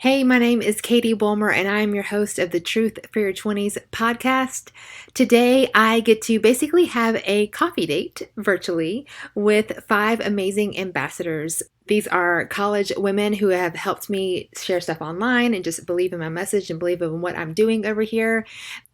Hey, my name is Katie Bulmer, and I am your host of the Truth for Your 20s podcast. Today, I get to basically have a coffee date virtually with five amazing ambassadors. These are college women who have helped me share stuff online and just believe in my message and believe in what I'm doing over here.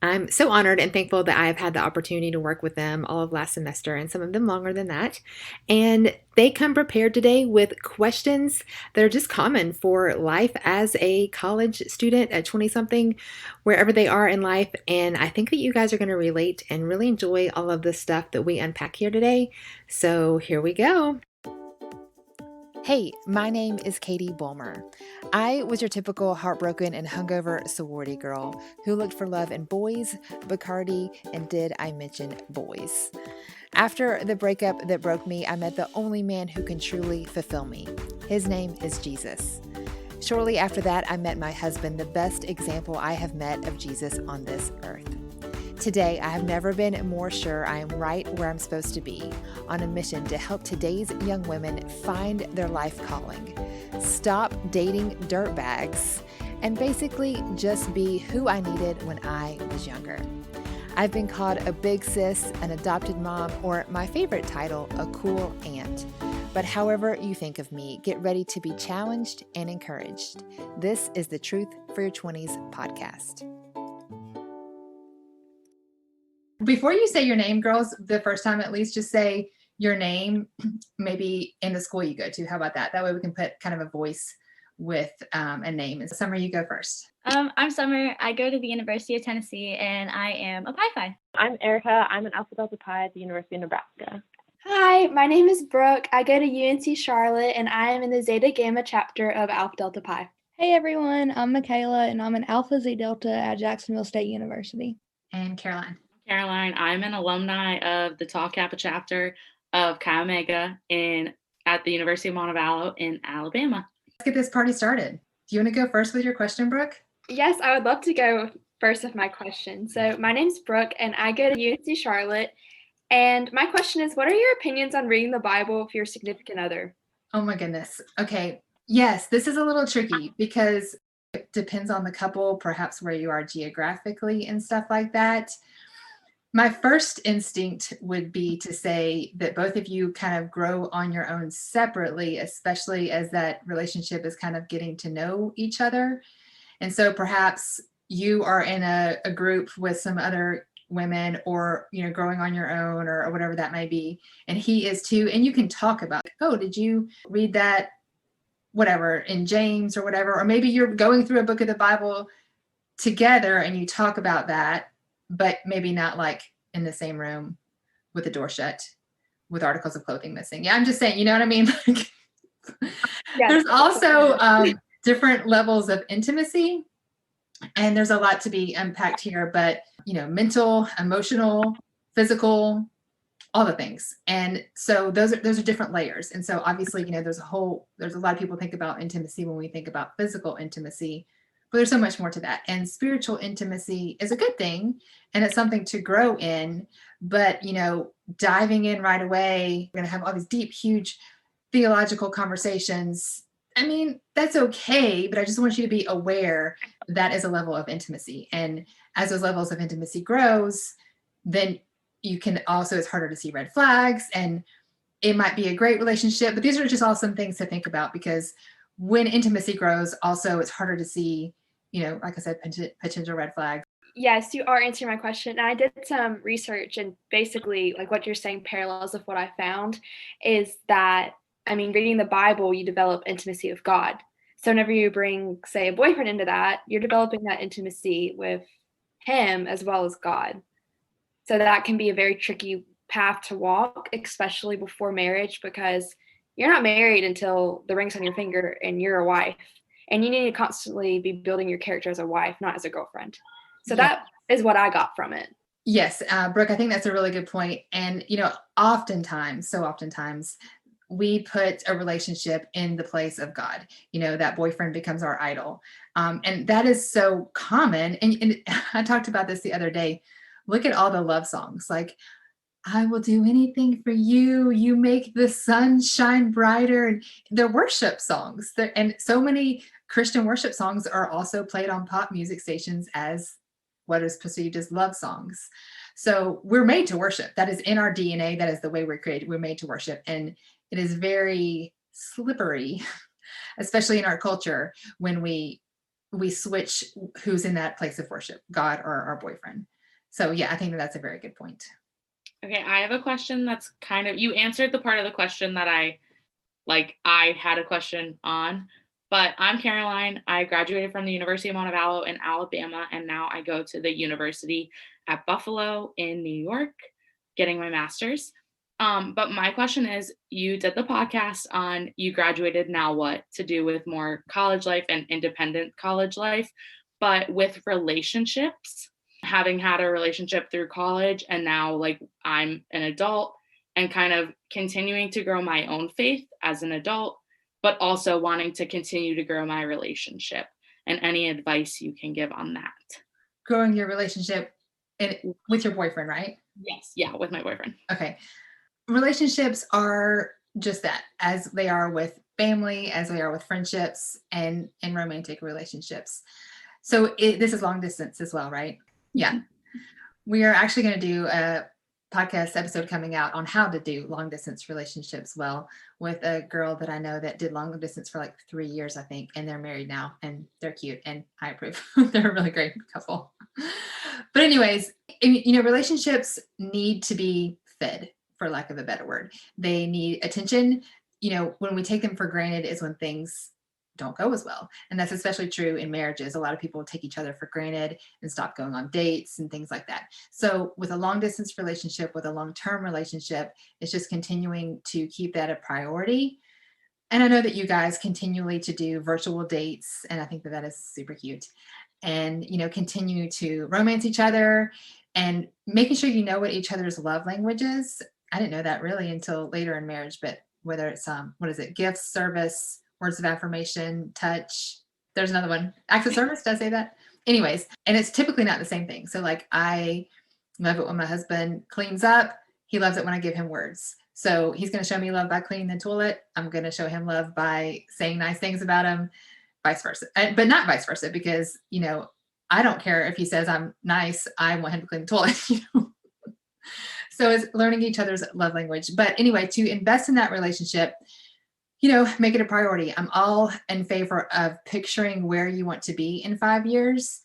I'm so honored and thankful that I've had the opportunity to work with them all of last semester and some of them longer than that. And they come prepared today with questions that are just common for life as a college student at 20 something, wherever they are in life. And I think that you guys are going to relate and really enjoy all of the stuff that we unpack here today. So here we go. Hey, my name is Katie Bulmer. I was your typical heartbroken and hungover sorority girl who looked for love in boys, Bacardi, and did I mention boys? After the breakup that broke me, I met the only man who can truly fulfill me. His name is Jesus. Shortly after that, I met my husband, the best example I have met of Jesus on this earth. Today, I have never been more sure I am right where I'm supposed to be, on a mission to help today's young women find their life calling, stop dating dirtbags, and basically just be who I needed when I was younger. I've been called a big sis, an adopted mom, or my favorite title, a cool aunt. But however you think of me, get ready to be challenged and encouraged. This is the Truth for Your 20s podcast. Before you say your name, girls, the first time at least, just say your name, maybe in the school you go to. How about that? That way we can put kind of a voice with a name. And Summer, you go first. I'm Summer. I go to the University of Tennessee, and I am a Pi. I'm Erika. I'm an Alpha Delta Pi at the University of Nebraska. Hi, my name is Brooke. I go to UNC Charlotte, and I am in the Zeta Gamma chapter of Alpha Delta Pi. Hey everyone, I'm Makayla, and I'm an Alpha Zeta Delta at Jacksonville State University. And Caroline. I'm an alumni of the Tau Kappa chapter of Chi Omega at the University of Montevallo in Alabama. Let's get this party started. Do you want to go first with your question, Brooke? Yes, I would love to go first with my question. So my name's Brooke, and I go to UNC Charlotte. And my question is, what are your opinions on reading the Bible for your significant other? Oh my goodness. Okay. Yes, this is a little tricky because it depends on the couple, perhaps where you are geographically and stuff like that. My first instinct would be to say that both of you kind of grow on your own separately, especially as that relationship is kind of getting to know each other. And so perhaps you are in a group with some other women, or growing on your own, or whatever that may be, and he is too, and you can talk about, oh, did you read that whatever in James or whatever, or maybe you're going through a book of the Bible together and you talk about that, but maybe not like in the same room with the door shut with articles of clothing missing. Yeah, I'm just saying, you know what I mean? Yes. There's also different levels of intimacy, and there's a lot to be unpacked here, but mental, emotional, physical, all the things. And so those are different layers. And so obviously, there's a lot of people think about intimacy when we think about physical intimacy, but there's so much more to that. And spiritual intimacy is a good thing, and it's something to grow in, but diving in right away, we're going to have all these deep, huge theological conversations. I mean, that's okay, but I just want you to be aware that is a level of intimacy. And as those levels of intimacy grows, then you can also, it's harder to see red flags, and it might be a great relationship, but these are just all some things to think about, because when intimacy grows, also it's harder to see, like I said, potential red flags. Yes, you are answering my question. And I did some research, and basically, like what you're saying, parallels of what I found is that, reading the Bible, you develop intimacy with God. So whenever you bring, say, a boyfriend into that, you're developing that intimacy with him as well as God. So that can be a very tricky path to walk, especially before marriage, because you're not married until the ring's on your finger and you're a wife. And you need to constantly be building your character as a wife, not as a girlfriend. So that is what I got from it. Yes, Brooke, I think that's a really good point. And, oftentimes, we put a relationship in the place of God. That boyfriend becomes our idol. And that is so common. And I talked about this the other day. Look at all the love songs. Like, I will do anything for you. You make the sun shine brighter. And they're worship songs. And so many Christian worship songs are also played on pop music stations as what is perceived as love songs. So we're made to worship. That is in our DNA. That is the way we're created. We're made to worship. And it is very slippery, especially in our culture, when we switch who's in that place of worship, God or our boyfriend. So yeah, I think that's a very good point. Okay, I have a question that's kind of, you answered the part of the question that I had a question on, but I'm Caroline. I graduated from the University of Montevallo in Alabama, and now I go to the University at Buffalo in New York, getting my master's. But my question is, you did the podcast on you graduated, now what, to do with more college life and independent college life, but with relationships, having had a relationship through college, and now like I'm an adult and kind of continuing to grow my own faith as an adult, but also wanting to continue to grow my relationship, and any advice you can give on that. Growing your relationship with your boyfriend, right? Yes. Yeah, with my boyfriend. Okay. Relationships are just that, as they are with family, as they are with friendships and romantic relationships. So this is long distance as well, right? Yeah. We are actually going to do a podcast episode coming out on how to do long distance relationships well, with a girl that I know that did long distance for like 3 years, I think, and they're married now and they're cute and I approve. They're a really great couple. But anyways, relationships need to be fed, for lack of a better word. They need attention. When we take them for granted is when things don't go as well. And that's especially true in marriages. A lot of people take each other for granted and stop going on dates and things like that. So with a long distance relationship, with a long-term relationship, it's just continuing to keep that a priority. And I know that you guys continually to do virtual dates, and I think that is super cute. And, continue to romance each other and making sure you know what each other's love language is. I didn't know that really until later in marriage, but whether it's, gifts, service, words of affirmation, touch. There's another one. Acts of service, does I say that? Anyways, and it's typically not the same thing. So like I love it when my husband cleans up. He loves it when I give him words. So he's going to show me love by cleaning the toilet. I'm going to show him love by saying nice things about him, vice versa. But not vice versa, because, I don't care if he says I'm nice. I want him to clean the toilet. So it's learning each other's love language. But anyway, to invest in that relationship, make it a priority. I'm all in favor of picturing where you want to be in 5 years.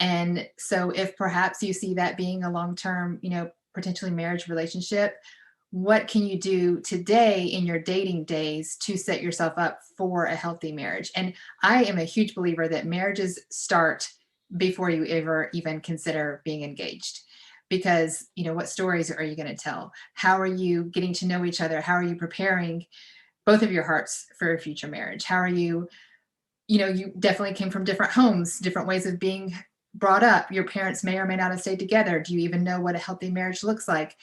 And so if perhaps you see that being a long-term, potentially marriage relationship, what can you do today in your dating days to set yourself up for a healthy marriage? And I am a huge believer that marriages start before you ever even consider being engaged. Because, what stories are you going to tell? How are you getting to know each other? How are you preparing both of your hearts for a future marriage? How are you, you definitely came from different homes, different ways of being brought up. Your parents may or may not have stayed together. Do you even know what a healthy marriage looks like?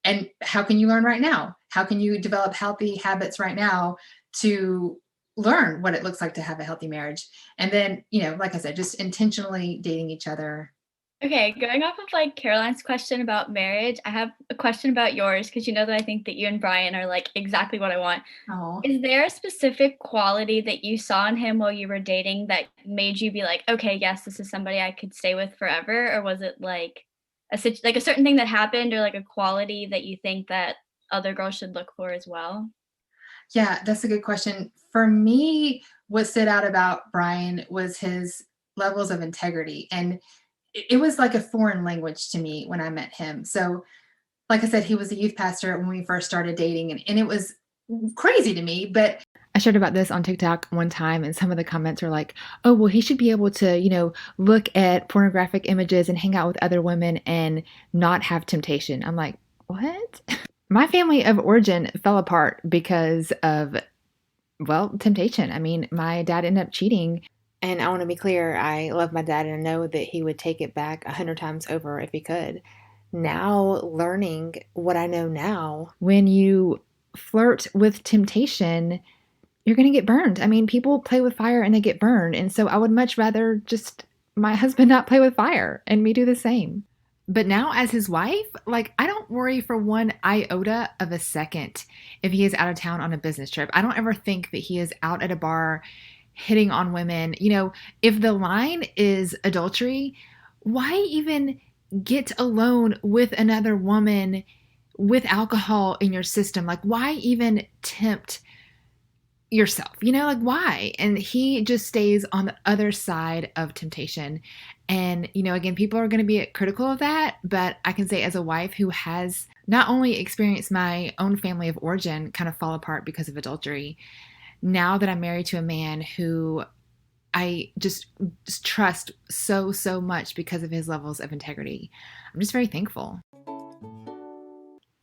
And how can you learn right now? How can you develop healthy habits right now to learn what it looks like to have a healthy marriage? And then, like I said, just intentionally dating each other. Okay, going off of like Caroline's question about marriage, I have a question about yours, because that I think that you and Brian are like exactly what I want. Oh. Is there a specific quality that you saw in him while you were dating that made you be like, okay, yes, this is somebody I could stay with forever? Or was it like a certain thing that happened, or like a quality that you think that other girls should look for as well? Yeah, that's a good question. For me, what stood out about Brian was his levels of integrity. And it was like a foreign language to me when I met him. So like I said, he was a youth pastor when we first started dating, and it was crazy to me. But I shared about this on TikTok one time, and some of the comments were like, oh, well, he should be able to, look at pornographic images and hang out with other women and not have temptation. I'm like, what? My family of origin fell apart because of, temptation. I mean, my dad ended up cheating. And I want to be clear, I love my dad and I know that he would take it back 100 times over if he could. Now, learning what I know now, when you flirt with temptation, you're going to get burned. I mean, people play with fire and they get burned. And so I would much rather just my husband not play with fire and me do the same. But now as his wife, I don't worry for one iota of a second if he is out of town on a business trip. I don't ever think that he is out at a bar hitting on women. If the line is adultery, why even get alone with another woman with alcohol in your system? Like, why even tempt yourself? Like, why? And he just stays on the other side of temptation. And, again, people are going to be critical of that, but I can say as a wife who has not only experienced my own family of origin kind of fall apart because of adultery, now that I'm married to a man who I just trust so, so much because of his levels of integrity, I'm just very thankful.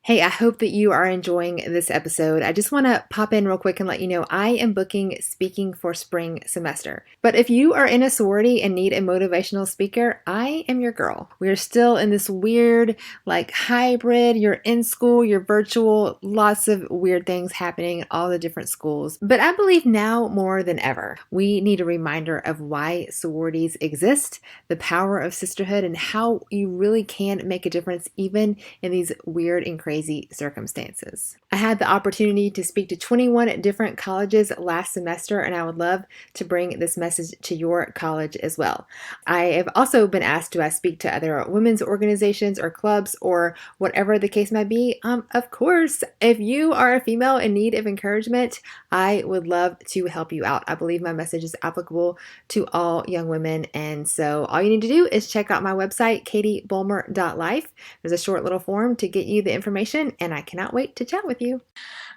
Hey, I hope that you are enjoying this episode. I just want to pop in real quick and let you know I am booking speaking for spring semester. But if you are in a sorority and need a motivational speaker, I am your girl. We're still in this weird, like hybrid, you're in school, you're virtual, lots of weird things happening at all the different schools. But I believe now more than ever, we need a reminder of why sororities exist, the power of sisterhood, and how you really can make a difference even in these weird and crazy circumstances. I had the opportunity to speak to 21 different colleges last semester, and I would love to bring this message to your college as well. I have also been asked, do I speak to other women's organizations or clubs or whatever the case might be? Of course, if you are a female in need of encouragement, I would love to help you out. I believe my message is applicable to all young women, and so all you need to do is check out my website, katiebulmer.life. There's a short little form to get you the information, and I cannot wait to chat with you.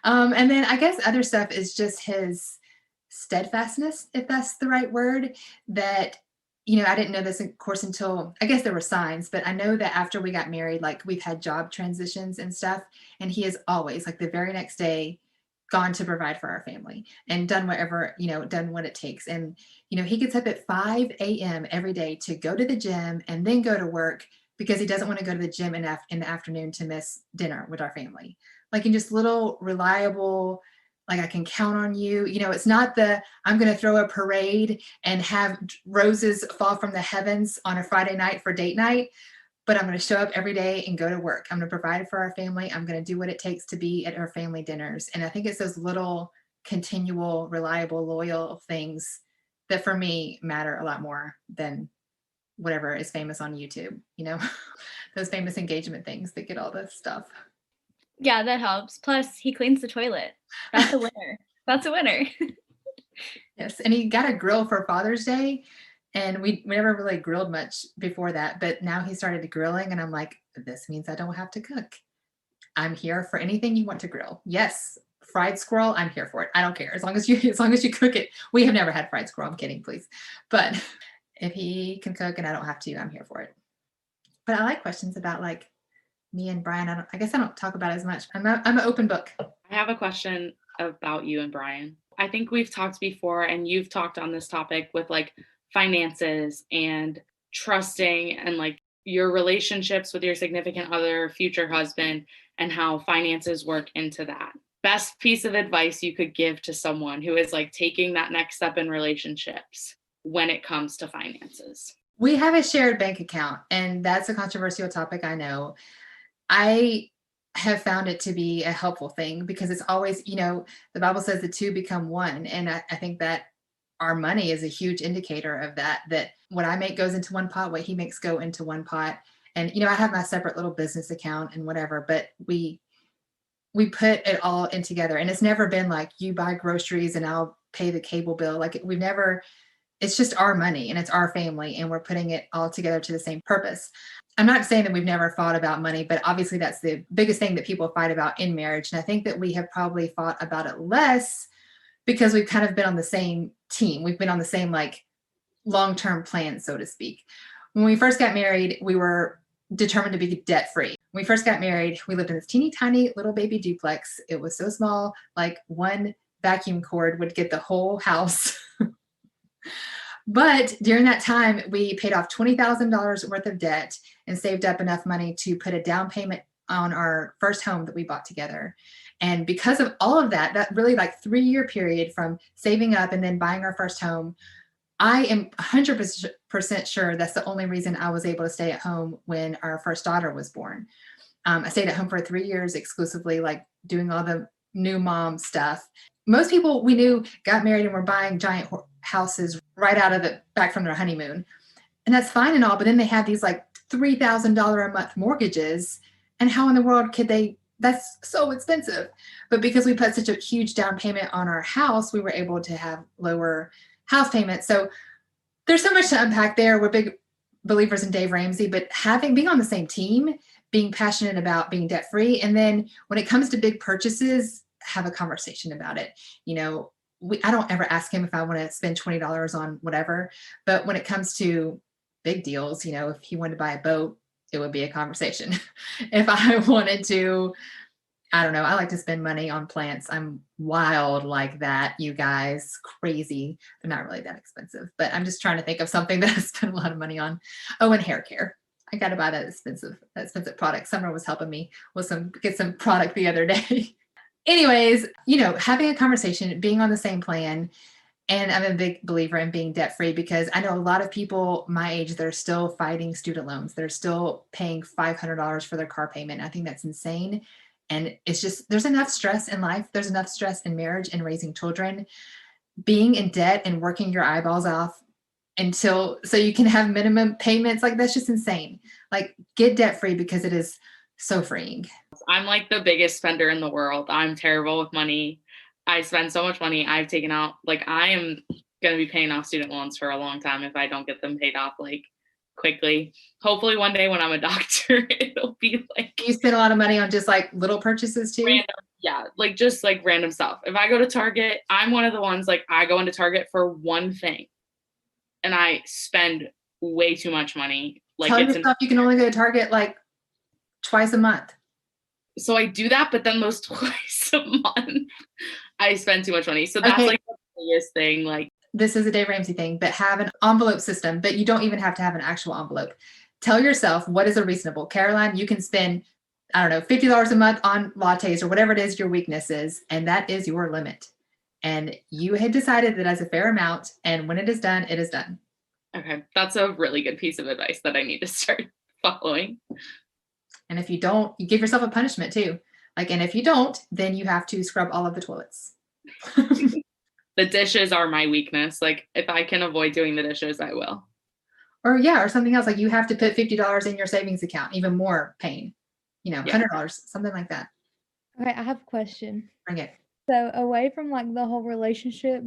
And then I guess other stuff is just his steadfastness, if that's the right word, that, I didn't know this, of course, until, I guess there were signs, but I know that after we got married, like we've had job transitions and stuff, and he has always, like the very next day, gone to provide for our family and done whatever, done what it takes. And, he gets up at 5 a.m. every day to go to the gym and then go to work because he doesn't want to go to the gym in the afternoon to miss dinner with our family. Like, in just little reliable, like, I can count on you. It's not I'm going to throw a parade and have roses fall from the heavens on a Friday night for date night, but I'm going to show up every day and go to work. I'm going to provide for our family. I'm going to do what it takes to be at our family dinners. And I think it's those little continual, reliable, loyal things that for me matter a lot more than whatever is famous on YouTube, those famous engagement things that get all this stuff. Yeah, that helps. Plus, he cleans the toilet. That's a winner. That's a winner. Yes, and he got a grill for Father's Day, and we never really grilled much before that, but now he started grilling, and I'm like, this means I don't have to cook. I'm here for anything you want to grill. Yes, fried squirrel, I'm here for it. I don't care. As long as you cook it. We have never had fried squirrel. I'm kidding, please. But if he can cook and I don't have to, I'm here for it. But I like questions about, like, me and Brian. I guess I don't talk about it as much. I'm an open book. I have a question about you and Brian. I think we've talked before, and you've talked on this topic with like finances and trusting and like your relationships with your significant other, future husband, and how finances work into that. Best piece of advice you could give to someone who is like taking that next step in relationships when it comes to finances? We have a shared bank account, and that's a controversial topic, I know. I have found it to be a helpful thing because it's always, the Bible says the two become one. And I think that our money is a huge indicator of that what I make goes into one pot, what he makes go into one pot. And, I have my separate little business account and whatever, but we put it all in together. And it's never been like you buy groceries and I'll pay the cable bill. Like, it's just our money and it's our family, and we're putting it all together to the same purpose. I'm not saying that we've never fought about money, but obviously that's the biggest thing that people fight about in marriage. And I think that we have probably fought about it less because we've kind of been on the same team. We've been on the same, like, long-term plan, so to speak. When we first got married, we were determined to be debt-free. When we first got married, we lived in this teeny tiny little baby duplex. It was so small, like one vacuum cord would get the whole house. But during that time, we paid off $20,000 worth of debt and saved up enough money to put a down payment on our first home that we bought together. And because of all of that really, like, 3-year period from saving up and then buying our first home, I am 100% sure that's the only reason I was able to stay at home when our first daughter was born. I stayed at home for 3 years exclusively, like, doing all the new mom stuff. Most people we knew got married and were buying giant houses right out of it, back from their honeymoon. And that's fine and all, but then they have these like $3,000 a month mortgages. And how in the world could they? That's so expensive. But because we put such a huge down payment on our house, we were able to have lower house payments. So there's so much to unpack there. We're big believers in Dave Ramsey, but being on the same team, being passionate about being debt free. And then when it comes to big purchases, have a conversation about it. I don't ever ask him if I want to spend $20 on whatever, but when it comes to big deals, if he wanted to buy a boat, it would be a conversation. If I wanted to, I don't know, I like to spend money on plants. I'm wild like that, you guys, crazy. They're not really that expensive, but I'm just trying to think of something that I spend a lot of money on. Oh, and hair care. I got to buy that expensive product. Summer was helping me with get some product the other day. Anyways, having a conversation, being on the same plan. And I'm a big believer in being debt free, because I know a lot of people my age that are still fighting student loans. They're still paying $500 for their car payment. I think that's insane. And it's just, there's enough stress in life. There's enough stress in marriage and raising children. Being in debt and working your eyeballs off so you can have minimum payments, like that's just insane. Like, get debt free, because it is so freeing. I'm like the biggest spender in the world. I'm terrible with money. I spend so much money. I've taken out, I am going to be paying off student loans for a long time if I don't get them paid off quickly. Hopefully one day when I'm a doctor, it'll be You spend a lot of money on just little purchases too? Random, just random stuff. If I go to Target, I'm one of the ones, I go into Target for one thing and I spend way too much money. Tell yourself you can only go to Target twice a month. So I do that, but then those twice a month, I spend too much money. So that's the biggest thing. This is a Dave Ramsey thing, but have an envelope system, but you don't even have to have an actual envelope. Tell yourself what is a reasonable. Caroline, you can spend, I don't know, $50 a month on lattes or whatever it is your weakness is, and that is your limit. And you had decided that as a fair amount, and when it is done, it is done. Okay, that's a really good piece of advice that I need to start following. And if you don't, you give yourself a punishment too. And if you don't, then you have to scrub all of the toilets. The dishes are my weakness. If I can avoid doing the dishes, I will. Or something else. You have to put $50 in your savings account, even more pain. $100, something like that. Okay, I have a question. Bring it. So away from the whole relationship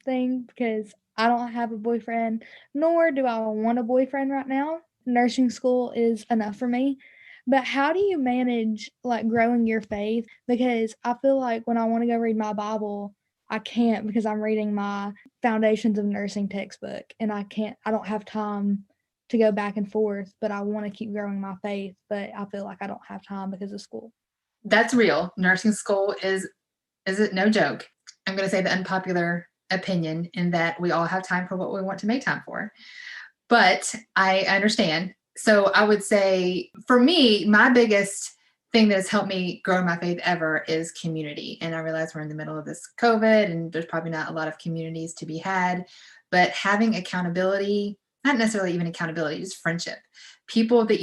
thing, because I don't have a boyfriend, nor do I want a boyfriend right now. Nursing school is enough for me. But how do you manage growing your faith? Because I feel like when I want to go read my Bible, I can't, because I'm reading my Foundations of Nursing textbook, and I don't have time to go back and forth, but I want to keep growing my faith, but I feel like I don't have time because of school. That's real. Nursing school is it no joke. I'm going to say the unpopular opinion in that we all have time for what we want to make time for. But I understand. So I would say, for me, my biggest thing that has helped me grow my faith ever is community. And I realize we're in the middle of this COVID and there's probably not a lot of communities to be had, but having accountability, not necessarily even accountability, just friendship. People that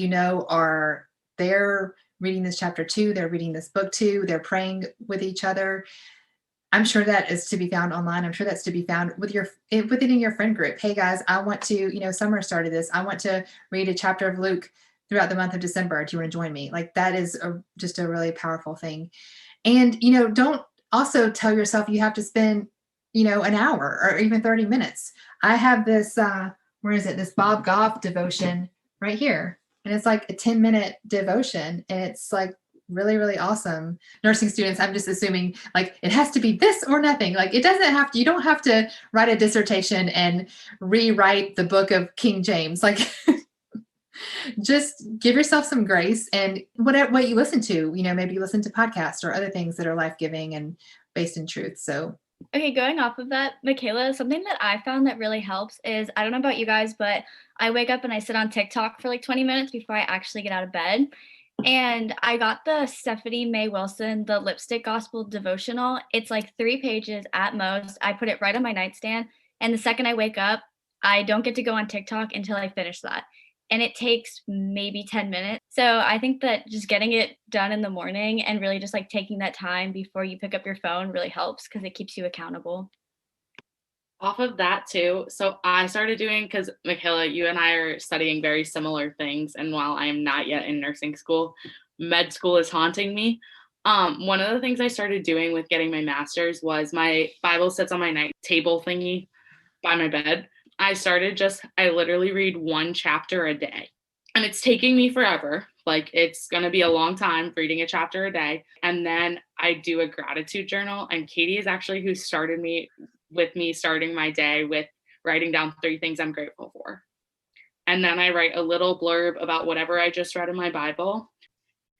they're reading this chapter too, they're reading this book too, they're praying with each other. I'm sure that is to be found online. I'm sure that's to be found within your friend group. Hey guys, I want to, Summer started this. I want to read a chapter of Luke throughout the month of December. Do you want to join me? That is just a really powerful thing. And, don't also tell yourself you have to spend, an hour or even 30 minutes. I have this, this Bob Goff devotion right here. And it's a 10-minute devotion. And it's really, really awesome. Nursing students, I'm just assuming it has to be this or nothing. It doesn't have to, you don't have to write a dissertation and rewrite the book of King James. Just give yourself some grace, and what you listen to, maybe you listen to podcasts or other things that are life-giving and based in truth. So, okay, going off of that, Makayla, something that I found that really helps is, I don't know about you guys, but I wake up and I sit on TikTok for 20 minutes before I actually get out of bed. And I got the Stephanie Mae Wilson, the Lipstick Gospel devotional. It's 3 pages at most. I put it right on my nightstand. And the second I wake up, I don't get to go on TikTok until I finish that. and it takes maybe 10 minutes. So I think that just getting it done in the morning and really just like taking that time before you pick up your phone really helps because it keeps you accountable. Off of that too, so I started doing, because Makayla, you and I are studying very similar things, and while I am not yet in nursing school, med school is haunting me. One of the things I started doing with getting my master's was my Bible sits on my night table thingy by my bed. I literally read one chapter a day. And it's taking me forever. Like, it's going to be a long time reading a chapter a day. And then I do a gratitude journal. And Katie is actually who started me starting my day with writing down 3 things I'm grateful for. And then I write a little blurb about whatever I just read in my Bible.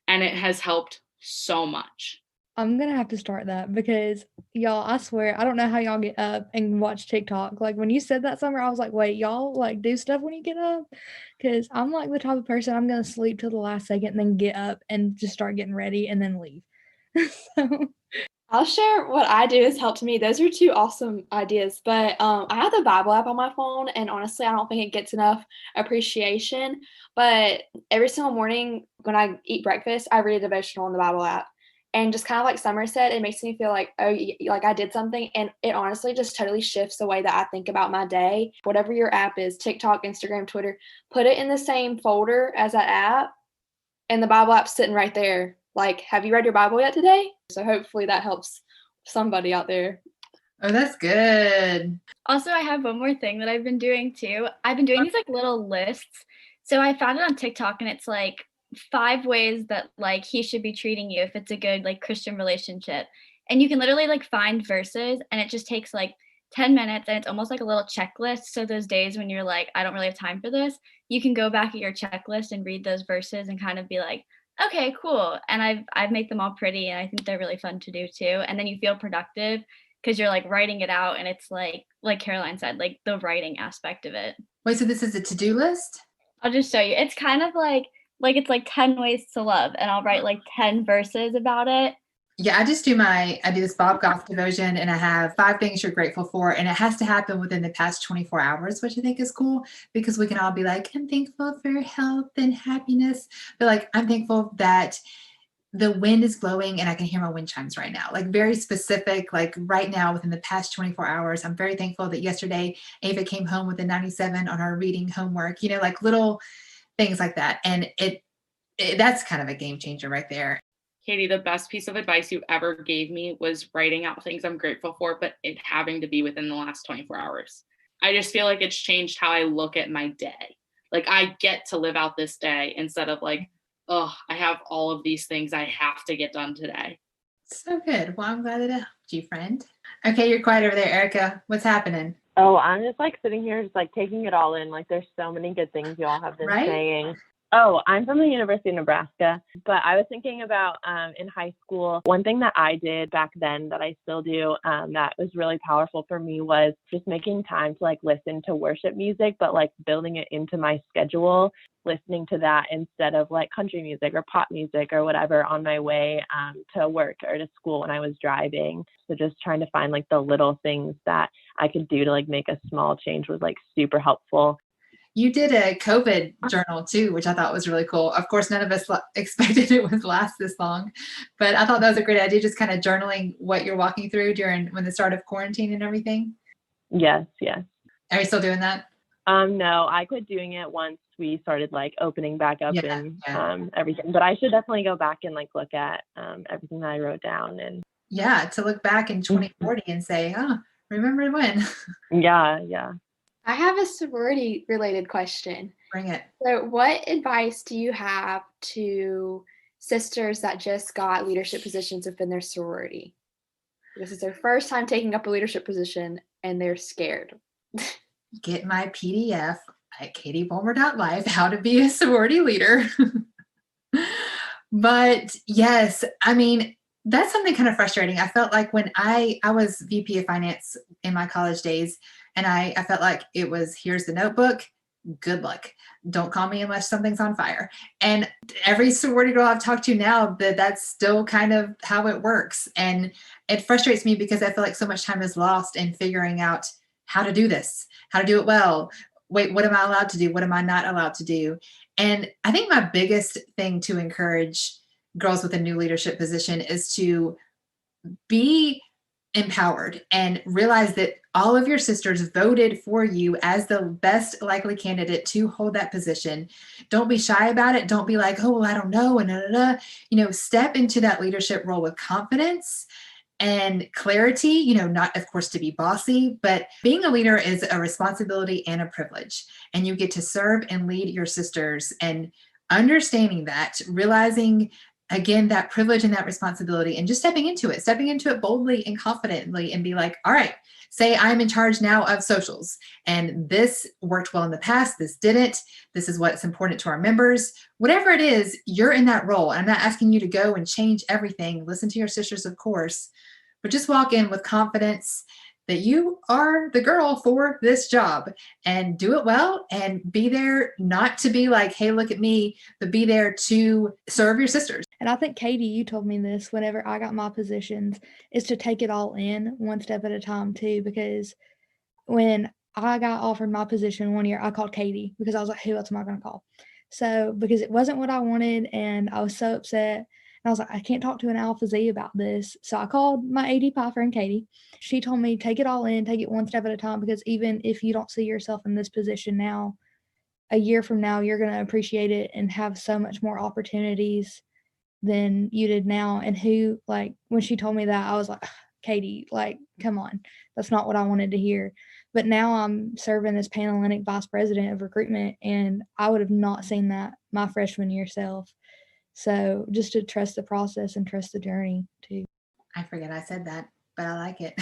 And it has helped so much. I'm gonna have to start that because y'all, I swear, I don't know how y'all get up and watch TikTok. Like when you said that Summer, I was like, wait, y'all like do stuff when you get up? Because I'm like the type of person I'm gonna sleep till the last second and then get up and just start getting ready and then leave. So I'll share what I do has helped me. Those are 2 awesome ideas. But I have the Bible app on my phone, and honestly, I don't think it gets enough appreciation. But every single morning when I eat breakfast, I read a devotional in the Bible app. And just kind of like Summer said, it makes me feel like, oh, like I did something. And it honestly just totally shifts the way that I think about my day. Whatever your app is, TikTok, Instagram, Twitter, put it in the same folder as that app. And the Bible app's sitting right there. Like, have you read your Bible yet today? So hopefully that helps somebody out there. Oh, that's good. Also, I have one more thing that I've been doing too. I've been doing these like little lists. So I found it on TikTok, and it's like 5 ways that like he should be treating you if it's a good like Christian relationship. And you can literally like find verses, and it just takes like 10 minutes, and it's almost like a little checklist. So those days when you're like, I don't really have time for this, you can go back at your checklist and read those verses and kind of be like, okay, cool. And I've made them all pretty, and I think they're really fun to do too. And then you feel productive because you're like writing it out, and it's like Caroline said, like the writing aspect of it. Wait, so this is a to-do list? I'll just show you. It's kind of like it's like 10 ways to love, and I'll write like 10 verses about it. Yeah, I do this Bob Goff devotion, and I have 5 things you're grateful for, and it has to happen within the past 24 hours, which I think is cool because we can all be like, I'm thankful for health and happiness, but like, I'm thankful that the wind is blowing and I can hear my wind chimes right now. Like very specific, like right now within the past 24 hours. I'm very thankful that yesterday Ava came home with a 97 on our reading homework, like little things like that. And it that's kind of a game changer right there. Katie, the best piece of advice you ever gave me was writing out things I'm grateful for, but it having to be within the last 24 hours. I just feel like it's changed how I look at my day. Like I get to live out this day instead of like, oh, I have all of these things I have to get done today. So good. Well, I'm glad it helped you, friend. Okay, you're quiet over there, Erika. What's happening? Oh, I'm just like sitting here, just like taking it all in. Like, there's so many good things you all have been Right? saying. Oh, I'm from the University of Nebraska, but I was thinking about in high school, one thing that I did back then that I still do that was really powerful for me was just making time to like listen to worship music, but like building it into my schedule, listening to that instead of like country music or pop music or whatever on my way to work or to school when I was driving. So just trying to find like the little things that I could do to like make a small change was like super helpful. You did a COVID journal too, which I thought was really cool. Of course, none of us expected it would last this long, but I thought that was a great idea, just kind of journaling what you're walking through when the start of quarantine and everything. Yes. Are you still doing that? No, I quit doing it once we started like opening back up and everything, but I should definitely go back and like look at everything that I wrote down and to look back in 2040 and say, oh, remember when? Yeah. I have a sorority related question. Bring it. So what advice do you have to sisters that just got leadership positions within their sorority? This is their first time taking up a leadership position and they're scared. Get my PDF at katiebulmer.life, how to be a sorority leader. But yes, I mean, that's something kind of frustrating. I felt like when I was VP of finance in my college days, and I felt like it was, here's the notebook, good luck. Don't call me unless something's on fire. And every sorority girl I've talked to now, that's still kind of how it works. And it frustrates me because I feel like so much time is lost in figuring out how to do this, how to do it well, wait, what am I allowed to do? What am I not allowed to do? And I think my biggest thing to encourage girls with a new leadership position is to be empowered and realize that all of your sisters voted for you as the best likely candidate to hold that position. Don't be shy about it. Don't be like, oh, well, I don't know. And step into that leadership role with confidence and clarity, not of course to be bossy, but being a leader is a responsibility and a privilege. And you get to serve and lead your sisters, and understanding that, realizing again, that privilege and that responsibility, and just stepping into it boldly and confidently, and be like, all right, say I'm in charge now of socials, and this worked well in the past, this didn't, this is what's important to our members. Whatever it is, you're in that role. I'm not asking you to go and change everything. Listen to your sisters, of course, but just walk in with confidence that you are the girl for this job, and do it well, and be there not to be like, hey, look at me, but be there to serve your sisters. And I think, Katie, you told me this whenever I got my positions, is to take it all in one step at a time too, because when I got offered my position one year, I called Katie because I was like, who else am I going to call? So because it wasn't what I wanted, and I was so upset, and I was like, I can't talk to an Alpha Z about this. So I called my AD Pi friend, Katie. She told me, take it all in, take it one step at a time, because even if you don't see yourself in this position now, a year from now, you're going to appreciate it and have so much more opportunities than you did now. And when she told me that, I was like, Katie, like, come on, that's not what I wanted to hear. But now I'm serving as Panhellenic Vice President of Recruitment, and I would have not seen that my freshman year self. So just to trust the process and trust the journey too. I forget I said that, but I like it.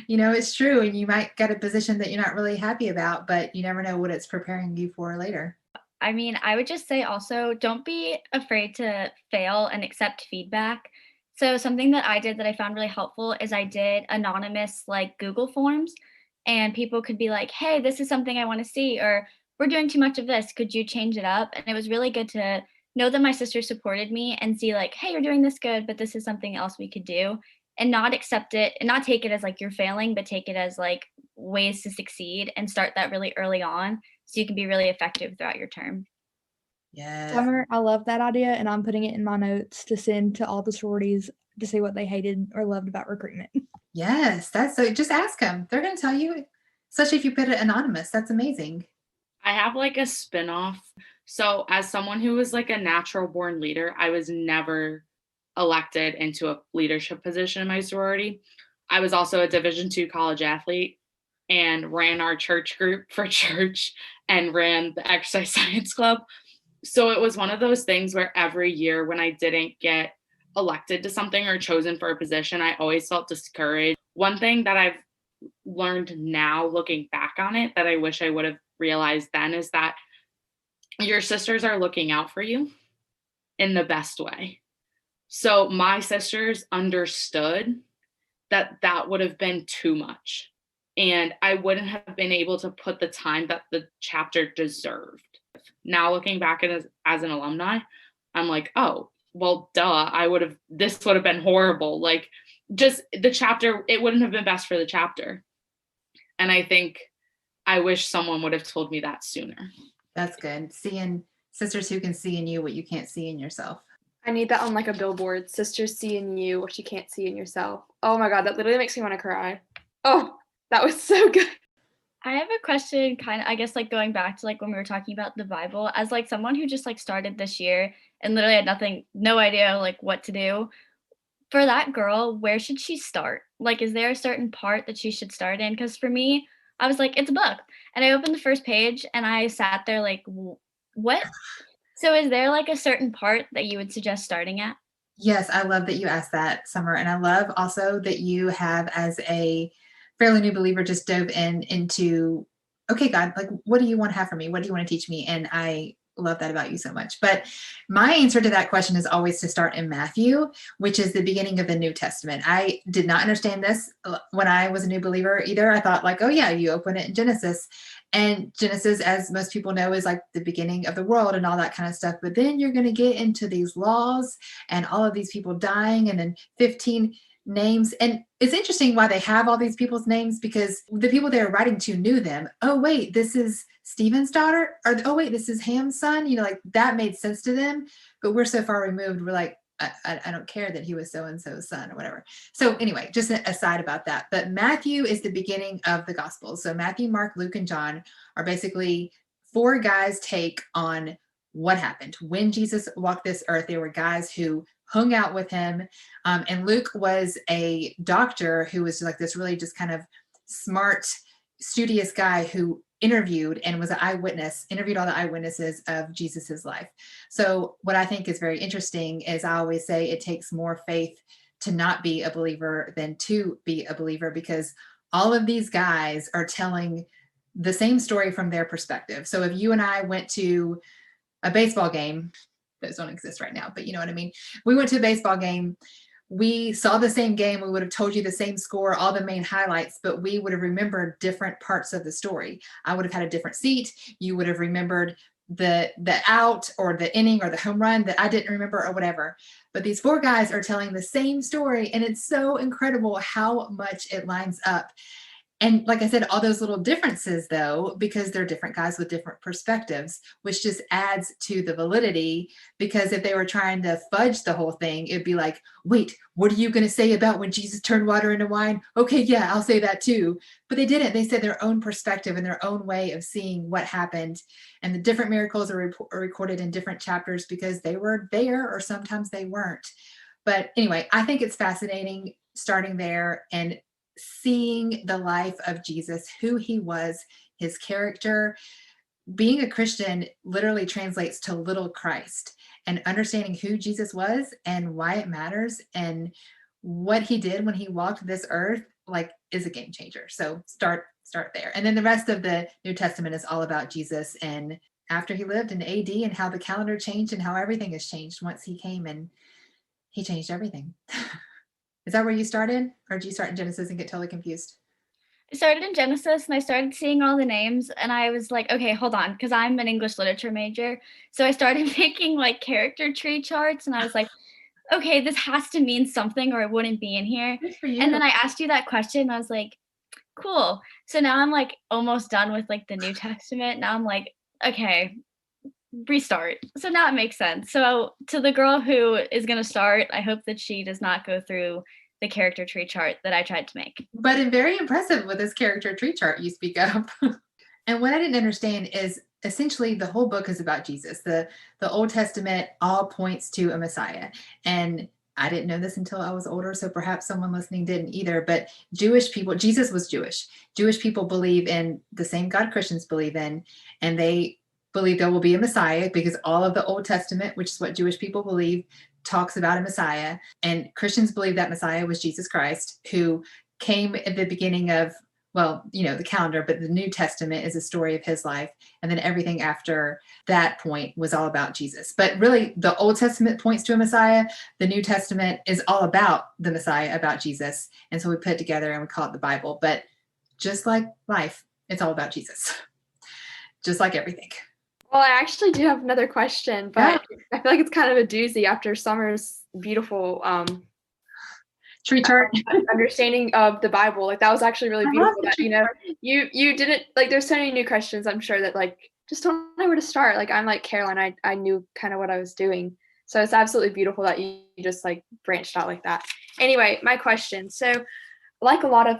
It's true. And you might get a position that you're not really happy about, but you never know what it's preparing you for later. I mean, I would just say also, don't be afraid to fail and accept feedback. So something that I did that I found really helpful is I did anonymous Google forms, and people could be like, hey, this is something I want to see, or we're doing too much of this, could you change it up? And it was really good to know that my sister supported me and see hey, you're doing this good, but this is something else we could do, and not accept it and not take it as you're failing, but take it as ways to succeed, and start that really early on so you can be really effective throughout your term. Yes. Summer, I love that idea, and I'm putting it in my notes to send to all the sororities to see what they hated or loved about recruitment. Yes, that's so. Just ask them; they're going to tell you. Especially if you put it anonymous, that's amazing. I have a spin-off. So as someone who was a natural born leader, I was never elected into a leadership position in my sorority. I was also a Division II college athlete and ran our church group for church and ran the exercise science club. So it was one of those things where every year when I didn't get elected to something or chosen for a position, I always felt discouraged. One thing that I've learned now, looking back on it, that I wish I would have realized then, is that your sisters are looking out for you in the best way. So my sisters understood that that would have been too much, and I wouldn't have been able to put the time that the chapter deserved. Now looking back as an alumni, I'm like, oh, well, duh, this would have been horrible. Just the chapter, it wouldn't have been best for the chapter. And I think I wish someone would have told me that sooner. That's good. Seeing sisters who can see in you what you can't see in yourself. I need that on a billboard. Sisters see in you what you can't see in yourself. Oh my God, that literally makes me want to cry. Oh, that was so good. I have a question, kind of, I guess, going back to when we were talking about the Bible, as someone who just started this year and literally had no idea what to do. For that girl, where should she start? Is there a certain part that she should start in? Because for me, I was like, it's a book. And I opened the first page and I sat there what? So is there a certain part that you would suggest starting at? Yes, I love that you asked that, Summer. And I love also that you have, as a fairly new believer, just dove into, okay, God, what do you want to have for me? What do you want to teach me? And I love that about you so much. But my answer to that question is always to start in Matthew, which is the beginning of the New Testament. I did not understand this when I was a new believer either. I thought oh yeah, you open it in Genesis, and Genesis, as most people know, is the beginning of the world and all that kind of stuff. But then you're going to get into these laws and all of these people dying, and then 15 names. And it's interesting why they have all these people's names, because the people they were writing to knew them. Oh, wait, this is Stephen's daughter, or oh, wait, this is Ham's son. You know, like that made sense to them. But we're so far removed. We're like, I don't care that he was so-and-so's son or whatever. So anyway, just an aside about that. But Matthew is the beginning of the Gospels. So Matthew, Mark, Luke, and John are basically 4 guys' take on what happened. When Jesus walked this earth, they were guys who hung out with him. And Luke was a doctor who was like this really just kind of smart, studious guy who interviewed and was an eyewitness, interviewed all the eyewitnesses of Jesus's life. So what I think is very interesting is I always say it takes more faith to not be a believer than to be a believer, because all of these guys are telling the same story from their perspective. So if you and I went to a baseball game, those don't exist right now, but you know what I mean? We went to a baseball game. We saw the same game. We would have told you the same score, all the main highlights, but we would have remembered different parts of the story. I would have had a different seat. You would have remembered the out or the inning or the home run that I didn't remember or whatever. But these 4 guys are telling the same story, and it's so incredible how much it lines up. And like I said, all those little differences, though, because they're different guys with different perspectives, which just adds to the validity. Because if they were trying to fudge the whole thing, it'd be like, wait, what are you going to say about when Jesus turned water into wine? Okay, yeah, I'll say that too. But they didn't. They said their own perspective and their own way of seeing what happened. And the different miracles are recorded in different chapters because they were there, or sometimes they weren't. But anyway, I think it's fascinating starting there and seeing the life of Jesus, who he was, his character. Being a Christian literally translates to little Christ, and understanding who Jesus was and why it matters and what he did when he walked this earth, like, is a game changer. So start there. And then the rest of the New Testament is all about Jesus and after he lived in AD and how the calendar changed and how everything has changed once he came and he changed everything. Is that where you started? Or did you start in Genesis and get totally confused? I started in Genesis and I started seeing all the names and I was like, okay, hold on, because I'm an English literature major. So I started making like character tree charts and I was like, okay, this has to mean something or it wouldn't be in here. Good for you. And then I asked you that question and I was like, cool. So now I'm like almost done with like the New Testament. Now I'm like, okay, restart. So now it makes sense. So to the girl who is going to start, I hope that she does not go through the character tree chart that I tried to make. But it's very impressive with this character tree chart you speak of. And what I didn't understand is essentially the whole book is about Jesus. The Old Testament all points to a Messiah. And I didn't know this until I was older, so perhaps someone listening didn't either. But Jewish people, Jesus was Jewish. Jewish people believe in the same God Christians believe in, and they believe there will be a Messiah because all of the Old Testament, which is what Jewish people believe, talks about a Messiah. And Christians believe that Messiah was Jesus Christ, who came at the beginning of, well, you know, the calendar, but the New Testament is a story of his life. And then everything after that point was all about Jesus. But really, the Old Testament points to a Messiah. The New Testament is all about the Messiah, about Jesus. And so we put it together and we call it the Bible. But just like life, it's all about Jesus, just like everything. Well, I actually do have another question, but I feel like it's kind of a doozy after Summer's beautiful tree chart understanding of the Bible. Like that was actually really beautiful. That, you know, you didn't like. There's so many new questions. I'm sure that like just don't know where to start. Like I'm like Caroline. I knew kind of what I was doing. So it's absolutely beautiful that you just like branched out like that. Anyway, my question. So, like a lot of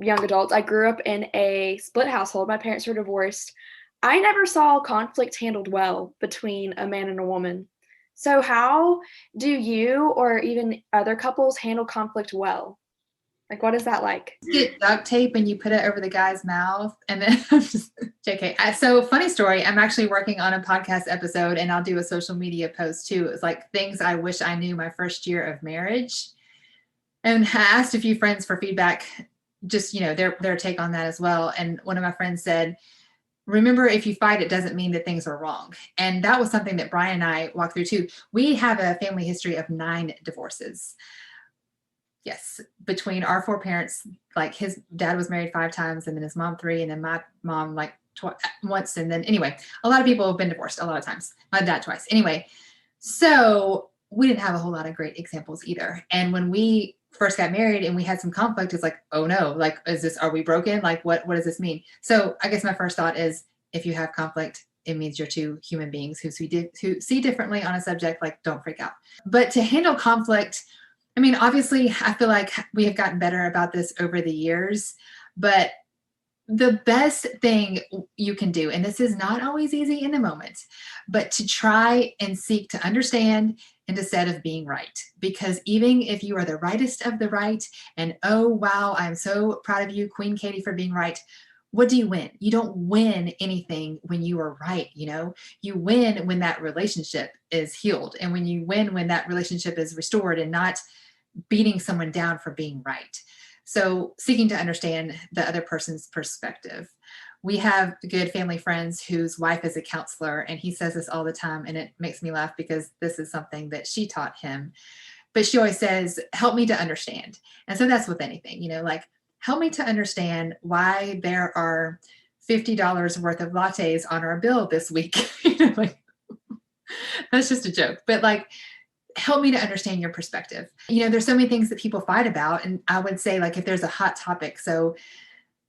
young adults, I grew up in a split household. My parents were divorced. I never saw conflict handled well between a man and a woman. So how do you or even other couples handle conflict well? Like, what is that like? You get duct tape and you put it over the guy's mouth and then just JK. So funny story, I'm actually working on a podcast episode and I'll do a social media post too. It's like things I wish I knew my first year of marriage. And I asked a few friends for feedback, just, you know, their take on that as well. And one of my friends said, remember, if you fight, it doesn't mean that things are wrong. And that was something that Brian and I walked through too. We have a family history of 9 divorces. Yes, between our 4 parents, like his dad was married 5 times and then his mom 3 and then my mom like once. And then anyway, a lot of people have been divorced a lot of times. My dad twice. Anyway, so we didn't have a whole lot of great examples either. And when we first got married and we had some conflict, it's like, oh no, like, are we broken? Like, what does this mean? So I guess my first thought is, if you have conflict, it means you're two human beings who see differently on a subject. Like, don't freak out. But to handle conflict, I mean, obviously, I feel like we have gotten better about this over the years, but the best thing you can do, and this is not always easy in the moment, but to try and seek to understand instead of being right. Because even if you are the rightest of the right, and oh, wow, I'm so proud of you, Queen Katie, for being right, what do you win? You don't win anything when you are right. You win when that relationship is healed, and when you win when that relationship is restored and not beating someone down for being right. So seeking to understand the other person's perspective. We have good family friends whose wife is a counselor, and he says this all the time, and it makes me laugh because this is something that she taught him. But she always says, help me to understand. And so that's with anything, like, help me to understand why there are $50 worth of lattes on our bill this week. Like, that's just a joke. But like, help me to understand your perspective. There's so many things that people fight about. And I would say, like, if there's a hot topic, so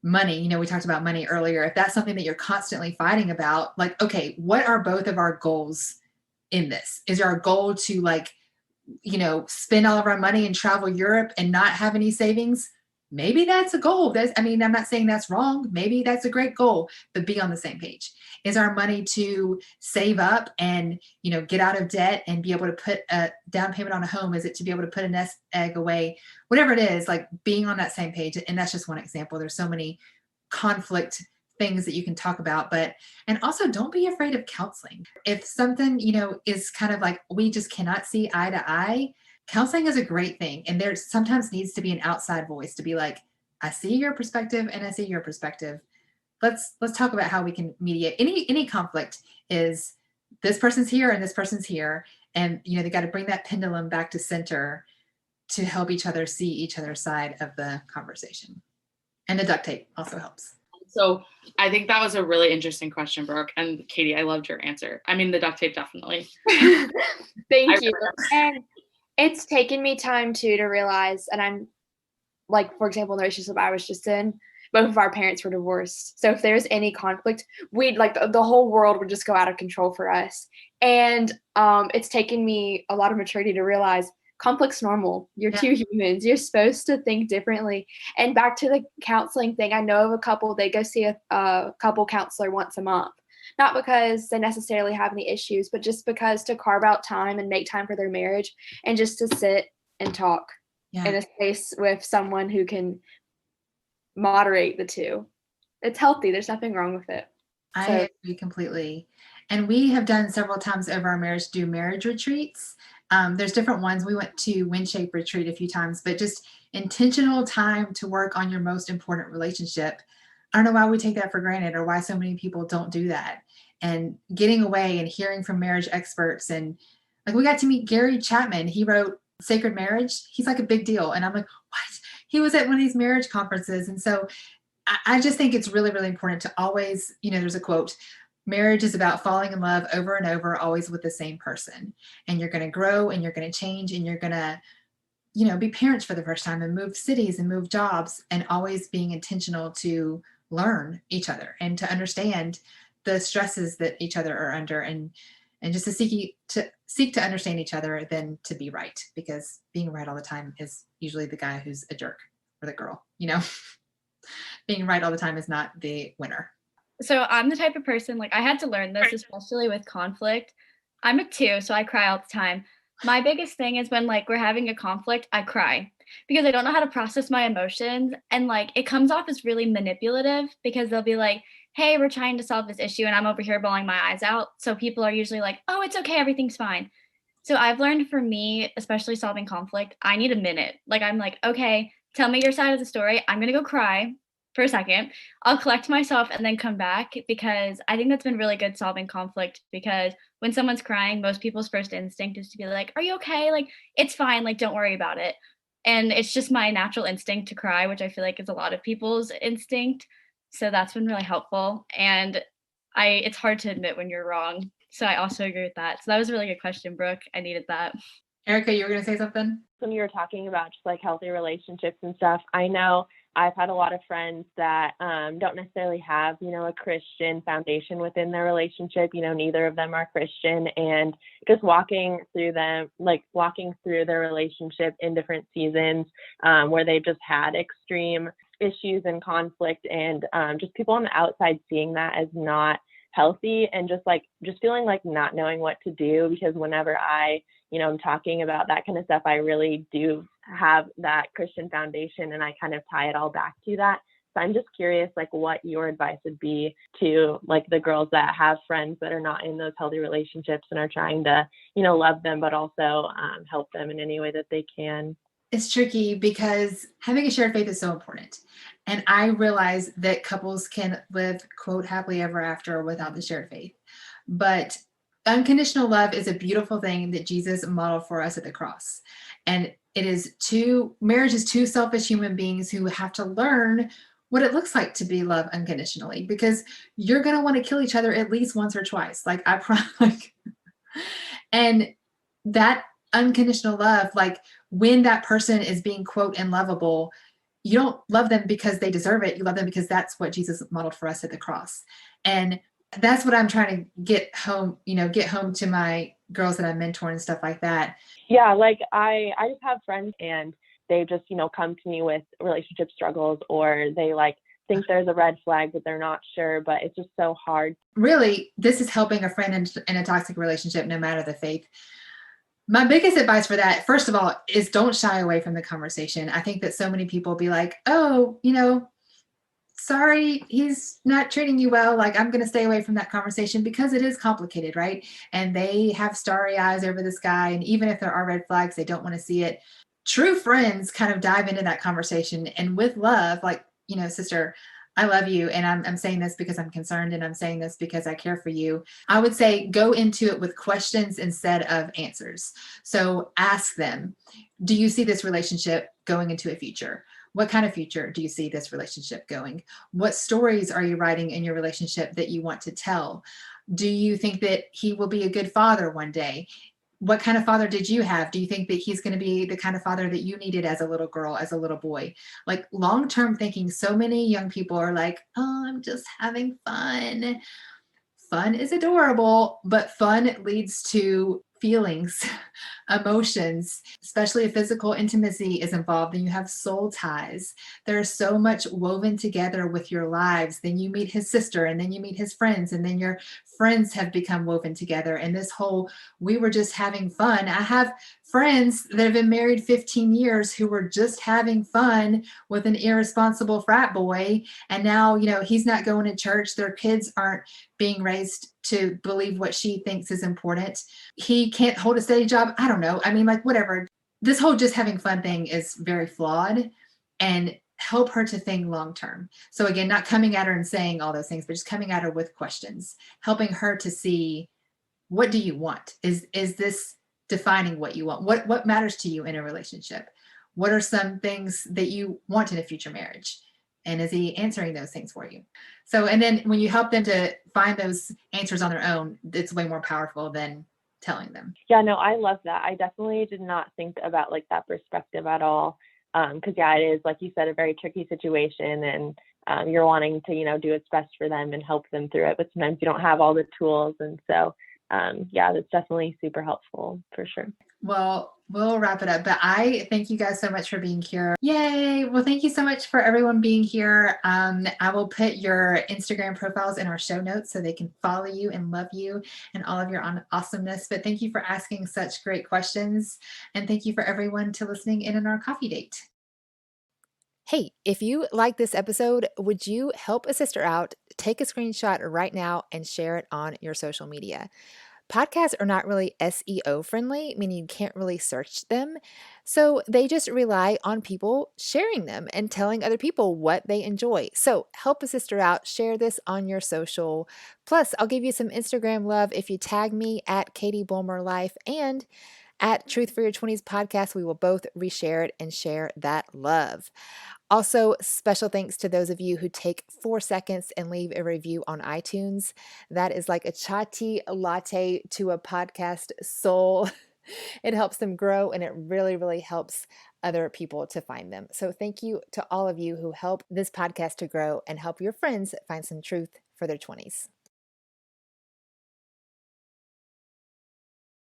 money, we talked about money earlier. If that's something that you're constantly fighting about, like, okay, what are both of our goals in this? Is our goal to, like, spend all of our money and travel Europe and not have any savings? Maybe that's a goal. I'm not saying that's wrong. Maybe that's a great goal, but be on the same page. Is our money to save up and, get out of debt and be able to put a down payment on a home? Is it to be able to put a nest egg away? Whatever it is, like, being on that same page. And that's just one example. There's so many conflict things that you can talk about, and also don't be afraid of counseling. If something, is kind of like, we just cannot see eye to eye, counseling is a great thing. And there sometimes needs to be an outside voice to be like, I see your perspective and I see your perspective. Let's talk about how we can mediate any conflict. Is this person's here and this person's here. And, they got to bring that pendulum back to center to help each other see each other's side of the conversation. And the duct tape also helps. So I think that was a really interesting question, Brooke. And Katie, I loved your answer. I mean, the duct tape, definitely. Thank you. And it's taken me time too to realize, and I'm like, for example, in the relationship I was just in, both of our parents were divorced. So if there's any conflict, we'd like the whole world would just go out of control for us. And it's taken me a lot of maturity to realize conflict's normal. You're two humans. You're supposed to think differently. And back to the counseling thing, I know of a couple, they go see a couple counselor once a month. Not because they necessarily have any issues, but just because to carve out time and make time for their marriage and just to sit and talk in a space with someone who can moderate the two. It's healthy. There's nothing wrong with it. I agree completely. And we have done several times over our marriage, do marriage retreats. There's different ones. We went to Windshape retreat a few times, but just intentional time to work on your most important relationship. I don't know why we take that for granted, or why so many people don't do that. And getting away and hearing from marriage experts. And like, we got to meet Gary Chapman. He wrote Sacred Marriage. He's like a big deal. And I'm like, what? He was at one of these marriage conferences. And so I just think it's really, really important to always, there's a quote, marriage is about falling in love over and over, always with the same person. And you're going to grow and you're going to change and you're going to, be parents for the first time and move cities and move jobs, and always being intentional to learn each other and to understand the stresses that each other are under, and just to seek to understand each other than to be right, because being right all the time is usually the guy who's a jerk, or the girl, being right all the time is not the winner. So I'm the type of person, like, I had to learn this, especially with conflict. I'm a 2, so I cry all the time. My biggest thing is when, like, we're having a conflict, I cry because I don't know how to process my emotions. And, like, it comes off as really manipulative because they'll be like, hey, we're trying to solve this issue, and I'm over here bawling my eyes out. So people are usually like, oh, it's okay, everything's fine. So I've learned, for me, especially solving conflict, I need a minute. Like, I'm like, okay, tell me your side of the story. I'm going to go cry for a second. I'll collect myself and then come back, because I think that's been really good solving conflict, because when someone's crying, most people's first instinct is to be like, are you okay? Like, it's fine. Like, don't worry about it. And it's just my natural instinct to cry, which I feel like is a lot of people's instinct. So that's been really helpful. And it's hard to admit when you're wrong. So I also agree with that. So that was a really good question, Brooke. I needed that. Erika, you were going to say something? When you were talking about just like healthy relationships and stuff, I know I've had a lot of friends that don't necessarily have, a Christian foundation within their relationship. Neither of them are Christian, and just walking through their relationship in different seasons where they've just had extreme issues and conflict, and just people on the outside seeing that as not healthy, and just feeling like not knowing what to do, because whenever I'm talking about that kind of stuff, I really do have that Christian foundation, and I kind of tie it all back to that. So I'm just curious, like, what your advice would be to like the girls that have friends that are not in those healthy relationships and are trying to, love them, but also help them in any way that they can. It's tricky because having a shared faith is so important. And I realize that couples can live, quote, happily ever after without the shared faith. But unconditional love is a beautiful thing that Jesus modeled for us at the cross. And marriage is two selfish human beings who have to learn what it looks like to be loved unconditionally, because you're going to want to kill each other at least once or twice. Like I promise. And that unconditional love, like when that person is being, quote, unlovable, you don't love them because they deserve it. You love them because that's what Jesus modeled for us at the cross. And that's what I'm trying to get home to my girls that I mentor and stuff like that. Yeah, like I just have friends, and they just, come to me with relationship struggles, or they like think there's a red flag, but they're not sure, but it's just so hard. Really, this is helping a friend in a toxic relationship, no matter the faith. My biggest advice for that, first of all, is don't shy away from the conversation. I think that so many people be like, oh, sorry, he's not treating you well. Like, I'm going to stay away from that conversation because it is complicated, right? And they have starry eyes over this guy. And even if there are red flags, they don't want to see it. True friends kind of dive into that conversation, and with love, like, sister, I love you. And I'm saying this because I'm concerned, and I'm saying this because I care for you. I would say go into it with questions instead of answers. So ask them, do you see this relationship going into a future? What kind of future do you see this relationship going? What stories are you writing in your relationship that you want to tell? Do you think that he will be a good father one day? What kind of father did you have? Do you think that he's going to be the kind of father that you needed as a little girl, as a little boy? Like long-term thinking, so many young people are like, oh, I'm just having fun. Fun is adorable, but fun leads to feelings, emotions, especially if physical intimacy is involved, and you have soul ties. There's so much woven together with your lives. Then you meet his sister, and then you meet his friends, and then your friends have become woven together. And this whole, we were just having fun. I have friends that have been married 15 years who were just having fun with an irresponsible frat boy. And now, he's not going to church. Their kids aren't being raised to believe what she thinks is important. He can't hold a steady job. I don't know. I mean, like, whatever. This whole just having fun thing is very flawed, and help her to think long term. So again, not coming at her and saying all those things, but just coming at her with questions, helping her to see, what do you want? Is this defining what you want? What matters to you in a relationship? What are some things that you want in a future marriage? And is he answering those things for you? So, and then when you help them to find those answers on their own, it's way more powerful than telling them. Yeah, no, I love that. I definitely did not think about like that perspective at all. Because yeah, it is, like you said, a very tricky situation, and you're wanting to, do what's best for them and help them through it, but sometimes you don't have all the tools. And so, yeah, that's definitely super helpful for sure. Well, we'll wrap it up, but I thank you guys so much for being here. Yay. Well, thank you so much for everyone being here. I will put your Instagram profiles in our show notes so they can follow you and love you and all of your awesomeness. But thank you for asking such great questions. And thank you for everyone to listening in on our coffee date. Hey, if you like this episode, would you help a sister out? Take a screenshot right now and share it on your social media. Podcasts are not really SEO friendly, meaning you can't really search them. So they just rely on people sharing them and telling other people what they enjoy. So help a sister out, share this on your social. Plus, I'll give you some Instagram love if you tag me at Katie Bulmer Life and at Truth for Your 20s podcast. We will both reshare it and share that love. Also, special thanks to those of you who take 4 seconds and leave a review on iTunes. That is like a chai tea latte to a podcast soul. It helps them grow, and it really, really helps other people to find them. So thank you to all of you who help this podcast to grow and help your friends find some truth for their 20s.